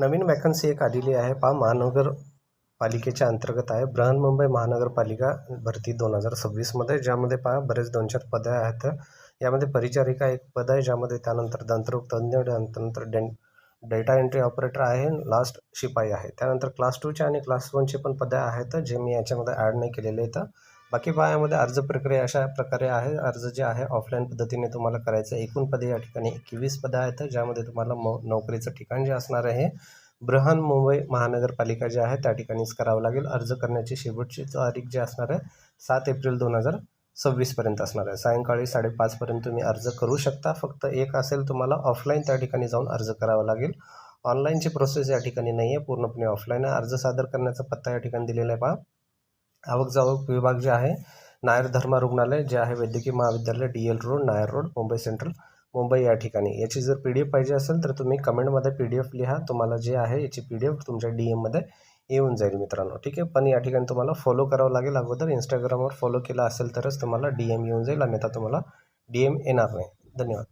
नवीन vacancy एक आलेली आहे पहा, महानगरपालिकेच्या अंतर्गत आहे. बृहन्मुंबई महानगरपालिका भरती 2026मध्ये, ज्यामध्ये पहा बरेच 2-4 पदं आहेत. यामध्ये परिचारिका एक पद आहे, ज्यामध्ये त्यानंतर दंतरोग तज्ञ, त्यानंतर डेटा एंट्री ऑपरेटर आहे, लास्ट शिपाई आहे. त्यानंतर क्लास 2चे आणि क्लास 1चे पण पदं आहेत, जे मी याच्यामध्ये ॲड नाही केलेले आहेत. बाकी पहा यामध्ये अर्ज प्रक्रिया अशा प्रकारे आहे. अर्ज जे आहे ऑफलाईन पद्धतीने तुम्हाला करायचं. एकूण पदे या ठिकाणी 21 पदं आहेत, ज्यामध्ये तुम्हाला नोकरीचं ठिकाण जे असणार आहे बृहन्मुंबई महानगरपालिका जे आहे त्या ठिकाणीच करावं लागेल. अर्ज करण्याची शेवटची तारीख जी असणार आहे 7 एप्रिल 2026पर्यंत असणार आहे. सायंकाळी 5:30पर्यंत तुम्ही अर्ज करू शकता. फक्त एक असेल, तुम्हाला ऑफलाईन त्या ठिकाणी जाऊन अर्ज करावा लागेल. ऑनलाईनची प्रोसेस या ठिकाणी नाही आहे, पूर्णपणे ऑफलाईन आहे. अर्ज सादर करण्याचा पत्ता या ठिकाणी दिलेला आहे पहा. आवक जावक विभाग जे आहे नायर धर्मा रुग्णालय जे आहे वैद्यकीय महाविद्यालय, DL road, Nair road, Mumbai central, Mumbai या ठिकाणी. याची जर PDF पाहिजे असेल तर तुम्ही कमेंटमध्ये PDF लिहा. तुम्हाला जे आहे याची PDF तुमच्या DMमध्ये येऊन जाईल मित्रांनो, ठीक आहे. पण या ठिकाणी तुम्हाला फॉलो करावं लागेल अगोदर. इंस्टाग्रामवर फॉलो केला असेल तरच तुम्हाला DM येऊन जाईल, अन्यथा तुम्हाला DM येणार नाही. धन्यवाद.